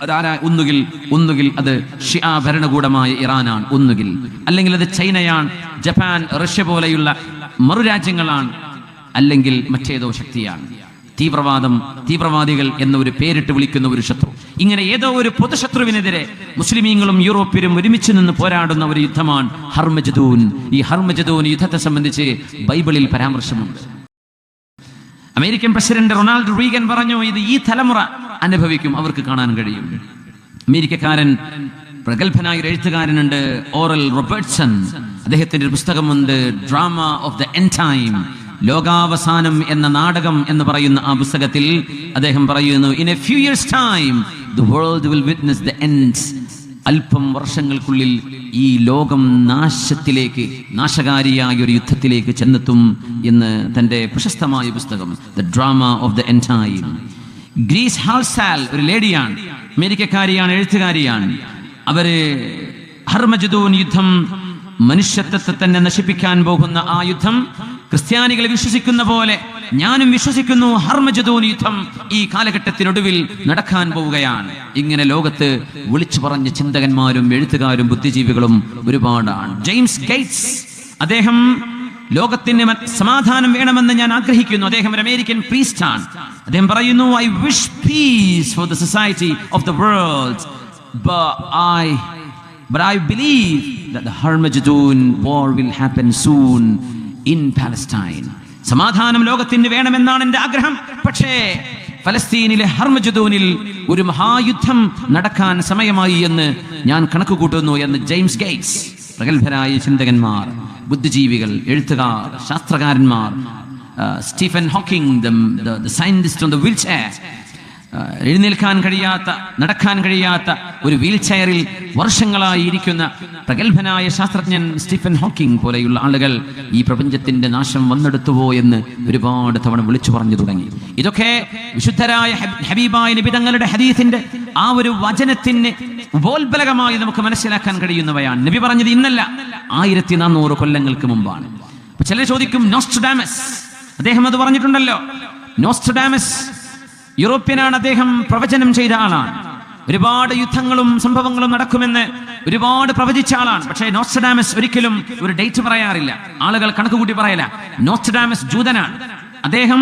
അതാരാ, ഒന്നുകിൽ അത് ഷിആ ഭരണകൂടമായ ഇറാനാണ്, ഒന്നുകിൽ അല്ലെങ്കിൽ അത് ചൈനയാണ്, ജപ്പാൻ, റഷ്യ പോലെയുള്ള മറുരാജ്യങ്ങളാണ്, അല്ലെങ്കിൽ മറ്റേതോ ശക്തിയാണ്. തീവ്രവാദികൾ എന്ന ഒരു പേരിട്ട് വിളിക്കുന്ന ഒരു ശത്രു. ഇങ്ങനെ ഏതോ ഒരു പൊതുശത്രുവിനെതിരെ മുസ്ലിമീങ്ങളും യൂറോപ്യരും ഒരുമിച്ച് നിന്ന് പോരാടുന്ന ഒരു യുദ്ധമാണ് ഹർമജദൂൻ. ഈ ഹർമജദൂൻ യുദ്ധത്തെ സംബന്ധിച്ച് ബൈബിളിൽ പരാമർശമുണ്ട്. അമേരിക്കൻ പ്രസിഡന്റ് റൊണാൾഡ് റീഗൻ പറഞ്ഞു, ഇത് ഈ തലമുറ അനുഭവിക്കും, അവർക്ക് കാണാൻ കഴിയും. അമേരിക്കക്കാരൻ പ്രഗത്ഭനായ ഒരു എഴുത്തുകാരനുണ്ട്, ഓറൽ റോബർട്ട്സൺ. അദ്ദേഹത്തിന്റെ ഒരു പുസ്തകമുണ്ട്, drama of the end time, ലോകാവസാനം എന്ന നാടകം എന്ന് പറയുന്ന ആ പുസ്തകത്തിൽ അദ്ദേഹം പറയുന്നു, in A few years time the world will witness the end അല്പം വർഷങ്ങൾക്കുള്ളിൽ ഈ ലോകം നാശകാരിയായ ഒരു യുദ്ധത്തിലേക്ക് ചെന്നെത്തും എന്ന് തൻ്റെ പ്രശസ്തമായ പുസ്തകം the drama of the end time. Grace Halsell ഒരു ലേഡിയാണ്, അമേരിക്കക്കാരിയാണ്, എഴുത്തുകാരിയാണ്. അവര് ഹർമജദൂൻ യുദ്ധം, മനുഷ്യത്വത്തെ തന്നെ നശിപ്പിക്കാൻ പോകുന്ന ആ യുദ്ധം ക്രിസ്ത്യാനികൾ വിശ്വസിക്കുന്ന പോലെ ഞാനും വിശ്വസിക്കുന്നു. ഹർമജദൂൻ യുദ്ധം ഈ കാലഘട്ടത്തിനൊടുവിൽ നടക്കാൻ പോവുകയാണ്. ഇങ്ങനെ ലോകത്ത് വിളിച്ചു പറഞ്ഞ ചിന്തകന്മാരും എഴുത്തുകാരും ബുദ്ധിജീവികളും ഒരുപാടാണ്. ജെയിംസ് ഗേറ്റ്സ്, അദ്ദേഹം ലോകത്തിന് സമാധാനം വേണമെന്ന് ഞാൻ ആഗ്രഹിക്കുന്നു. അദ്ദേഹം ഒരു അമേരിക്കൻ പ്രീസ്റ്റാണ്. അദ്ദേഹം പറയുന്നു, I wish peace for the society of the world, but I believe that the Harmageddon war will happen soon in Palestine. സമാധാനം ലോകത്തിന് വേണമെന്നാണ് എൻ്റെ ആഗ്രഹം. പക്ഷേ ഫലസ്തീനിലെ ഹർമജദൂനിൽ ഒരു മഹായുദ്ധം നടക്കാൻ സമയമായി എന്ന് ഞാൻ കണക്കുകൂട്ടുന്നു എന്ന് ജെയിംസ് ഗേറ്റ്സ്. പ്രഗത്ഭരായ ചിന്തകന്മാർ, ബുദ്ധിജീവികൾ, എഴുത്തുകാർ, ശാസ്ത്രകാരന്മാർ, Stephen Hawking, the scientist on the wheelchair, എഴുന്നേൽക്കാൻ കഴിയാത്ത, നടക്കാൻ കഴിയാത്ത ഒരു വീൽ ചെയറിൽ വർഷങ്ങളായി ഇരിക്കുന്ന പ്രഗത്ഭനായ ശാസ്ത്രജ്ഞൻ സ്റ്റീഫൻ ഹോക്കിംഗ് പോലെയുള്ള ആളുകൾ ഈ പ്രപഞ്ചത്തിന്റെ നാശം വന്നെടുത്തുവോ എന്ന് ഒരുപാട് തവണ വിളിച്ചു പറഞ്ഞു തുടങ്ങി. ഇതൊക്കെ വിശുദ്ധരായ ഹബീബായ നബി തങ്ങളുടെ ഹദീസിന്റെ ആ ഒരു വചനത്തിന് ഉപോത്ബലകമായി നമുക്ക് മനസ്സിലാക്കാൻ കഴിയുന്നവയാണ്. നബി പറഞ്ഞത് ഇന്നല്ല, 1400 കൊല്ലങ്ങൾക്ക് മുമ്പാണ്. അപ്പൊ ചിലർ ചോദിക്കും, നോസ്ട്രഡാമസ് അദ്ദേഹം അത് പറഞ്ഞിട്ടുണ്ടല്ലോ. നോസ്ട്രഡാമസ് യൂറോപ്യനാണ്, അദ്ദേഹം പ്രവചനം ചെയ്ത ആളാണ്. ഒരുപാട് യുദ്ധങ്ങളും സംഭവങ്ങളും നടക്കുമെന്ന് ഒരുപാട് പ്രവചിച്ച ആളാണ്. പക്ഷേ നോസ്ട്രഡാമസ് ഒരിക്കലും ഒരു ഡേറ്റ് പറയാറില്ല, ആളുകൾ കണക്കുകൂട്ടി പറയില്ല. നോസ്ട്രഡാമസ് ജൂതനാണ്. അദ്ദേഹം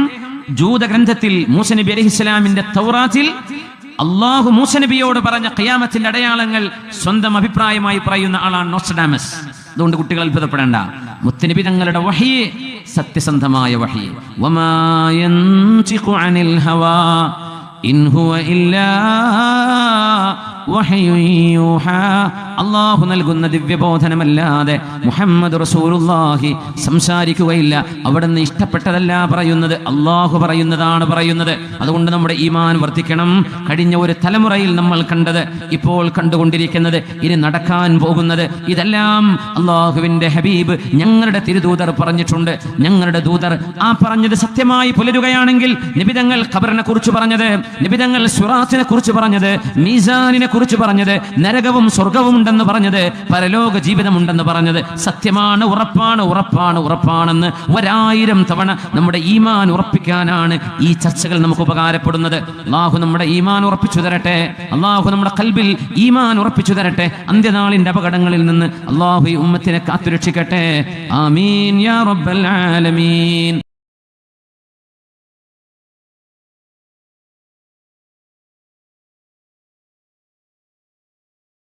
ജൂത ഗ്രന്ഥത്തിൽ മൂസ നബി അലൈഹിസ്സലാമിന്റെ തൗറാത്തിൽ അള്ളാഹു മൂസ നബിയോട് പറഞ്ഞ ഖിയാമത്തിന്റെ അടയാളങ്ങൾ സ്വന്തം അഭിപ്രായമായി പറയുന്ന ആളാണ് നോസ്ട്രഡാമസ്. അതുകൊണ്ട് കുട്ടികൾ അത്ഭുതപ്പെടേണ്ട. മുത്തുനബി തങ്ങളുടെ വഹി സത്യസന്ധമായ വഹി. വമാ യൻതിഖു അനിൽ ഹവാ ഇൻ ഹുവ ഇല്ലാ വഹ്യുൻ യൂഹാ. അല്ലാഹു നൽകുന്ന ദിവ്യബോധനമല്ലാതെ മുഹമ്മദ് റസൂലുള്ളാഹി സംസാരിക്കുകയില്ല. അവിടുന്ന് ഇഷ്ടപ്പെട്ടതല്ല പറയുന്നത്, അല്ലാഹു പറയുന്നതാണ് പറയുന്നത്. അതുകൊണ്ട് നമ്മുടെ ഈമാൻ വർദ്ധിക്കണം. കഴിഞ്ഞ ഒരു തലമുറയിൽ നമ്മൾ കണ്ടത്, ഇപ്പോൾ കണ്ടുകൊണ്ടിരിക്കുന്നത്, ഇനി നടക്കാൻ പോകുന്നത്, ഇതെല്ലാം അല്ലാഹുവിന്റെ ഹബീബ് ഞങ്ങളുടെ തിരുദൂതർ പറഞ്ഞിട്ടുണ്ട്. ഞങ്ങളുടെ ദൂതർ ആ പറഞ്ഞത് സത്യമായി പുലരുകയാണെങ്കിൽ, നിബിതങ്ങൾ ഖബറിനെ കുറിച്ച് പറഞ്ഞത്, നിബിതങ്ങൾ സിറാത്തിനെ കുറിച്ച് പറഞ്ഞത്, മീസാനിനെ കുറിച്ച് പറഞ്ഞത്, നരകവും സ്വർഗവും ഉണ്ടെന്ന് പറഞ്ഞത്, പരലോക ജീവിതമുണ്ടെന്ന് പറഞ്ഞത് സത്യമാണ്, ഉറപ്പാണ്, ഉറപ്പാണ്, ഉറപ്പാണെന്ന് 1000 തവണ നമ്മുടെ ഈമാൻ ഉറപ്പിക്കാനാണ് ഈ ചർച്ചകൾ നമുക്ക് ഉപകാരപ്പെടുന്നത്. അല്ലാഹു നമ്മുടെ ഈമാൻ ഉറപ്പിച്ചു തരട്ടെ. അല്ലാഹു നമ്മുടെ ഖൽബിൽ ഈമാൻ ഉറപ്പിച്ചു തരട്ടെ. അന്ത്യനാളിന്റെ അപകടങ്ങളിൽ നിന്ന് അല്ലാഹു ഈ ഉമ്മത്തിനെ കാത്തുരക്ഷിക്കട്ടെ. ആമീൻ യാ റബ്ബൽ ആലമീൻ.